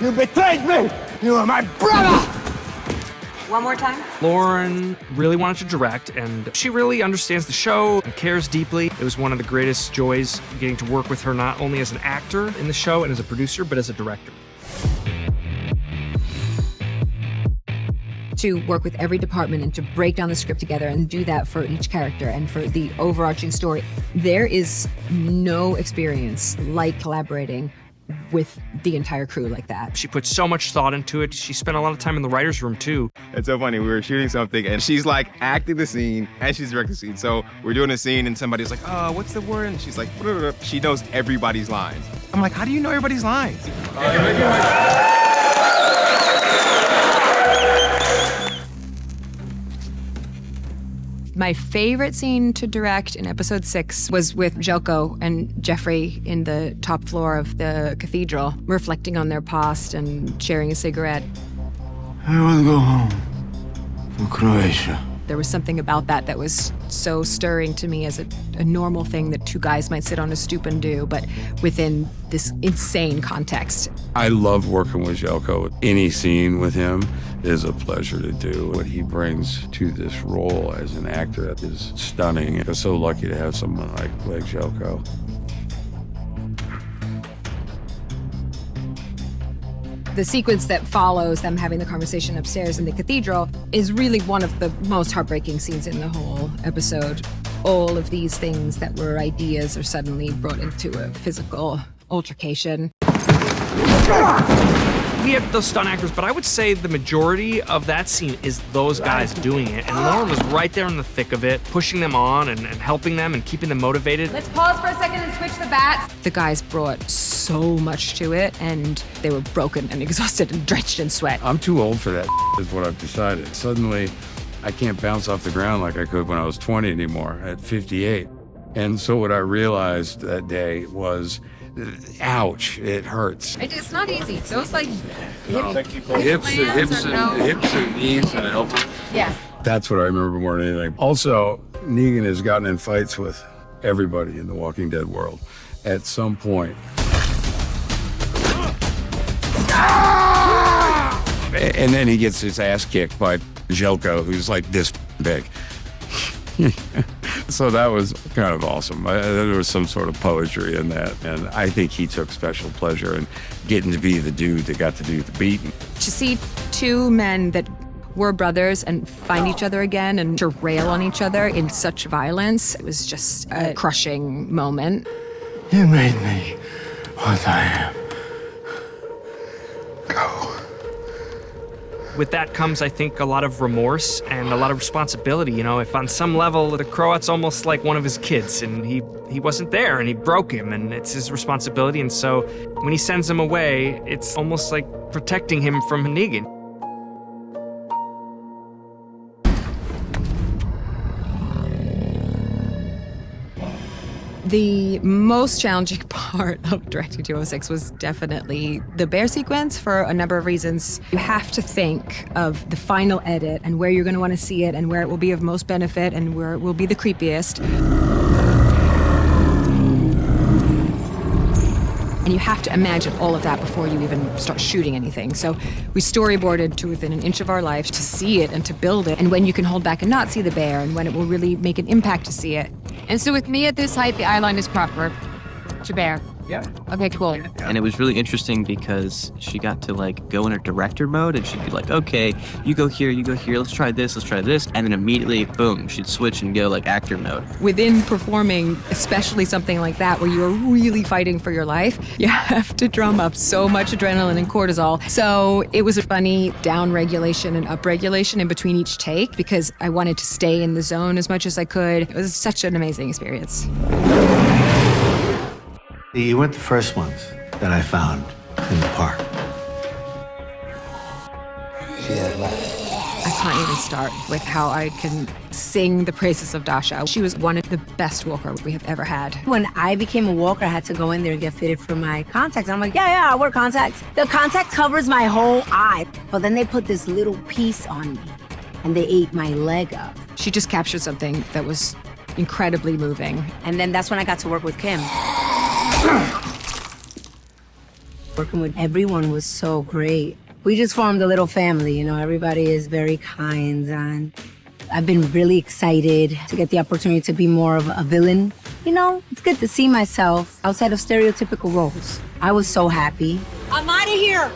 You betrayed me! You are my brother! One more time. Lauren really wanted to direct, and she really understands the show and cares deeply. It was one of the greatest joys getting to work with her, not only as an actor in the show and as a producer, but as a director. To work with every department and to break down the script together and do that for each character and for the overarching story. There is no experience like collaborating with the entire crew like that. She put so much thought into it. She spent a lot of time in the writer's room too. It's so funny, we were shooting something and she's like acting the scene and she's directing the scene. So we're doing a scene and somebody's like, oh, what's the word? And she's like, she knows everybody's lines. I'm like, how do you know everybody's lines? My favorite scene to direct in episode 6 was with Jelko and Jeffrey in the top floor of the Cathedral, reflecting on their past and sharing a cigarette. I want to go home to Croatia. There was something about that was so stirring to me as a normal thing that two guys might sit on a stoop and do, but within this insane context. I love working with Jelko. Any scene with him is a pleasure to do. What he brings to this role as an actor is stunning. I'm so lucky to have someone like Jelko. The sequence that follows them having the conversation upstairs in the cathedral is really one of the most heartbreaking scenes in the whole episode. All of these things that were ideas are suddenly brought into a physical altercation. We have those stunt actors, but I would say the majority of that scene is those guys doing it. And Lauren was right there in the thick of it, pushing them on and helping them and keeping them motivated. Let's pause for a second and switch the bats. The guys brought so much to it, and they were broken and exhausted and drenched in sweat. I'm too old for that, is what I've decided. Suddenly, I can't bounce off the ground like I could when I was 20 anymore, at 58. And so what I realized that day was, ouch, it hurts. It's not easy. Those like Hips and knees and elbows. Yeah. That's what I remember more than anything. Also, Negan has gotten in fights with everybody in the Walking Dead world at some point. And then he gets his ass kicked by Jelko, who's like this big. So that was kind of awesome. There was some sort of poetry in that, and I think he took special pleasure in getting to be the dude that got to do the beating. To see two men that were brothers and find each other again and to rail on each other in such violence, it was just a crushing moment. You made me what I am. Go. With that comes, I think, a lot of remorse and a lot of responsibility. You know, if on some level the Croat's almost like one of his kids and he wasn't there and he broke him and it's his responsibility. And so when he sends him away, it's almost like protecting him from Negan. The most challenging part of directing 206 was definitely the bear sequence for a number of reasons. You have to think of the final edit and where you're going to want to see it and where it will be of most benefit and where it will be the creepiest. And you have to imagine all of that before you even start shooting anything. So we storyboarded to within an inch of our life to see it and to build it, and when you can hold back and not see the bear, and when it will really make an impact to see it. And so with me at this height, the eye line is proper to bear. Yeah. Okay, cool. And it was really interesting because she got to like go in her director mode and she'd be like, okay, you go here, let's try this. And then immediately, boom, she'd switch and go like actor mode. Within performing, especially something like that where you are really fighting for your life, you have to drum up so much adrenaline and cortisol. So it was a funny down regulation and up regulation in between each take because I wanted to stay in the zone as much as I could. It was such an amazing experience. You weren't the first ones that I found in the park. I can't even start with how I can sing the praises of Dasha. She was one of the best walkers we have ever had. When I became a walker, I had to go in there and get fitted for my contacts. I'm like, yeah, I wear contacts. The contact covers my whole eye. But then they put this little piece on me, and they ate my leg up. She just captured something that was incredibly moving. And then that's when I got to work with Kim. Working with everyone was so great. We just formed a little family, you know, everybody is very kind, and I've been really excited to get the opportunity to be more of a villain. You know, it's good to see myself outside of stereotypical roles. I was so happy. I'm out of here.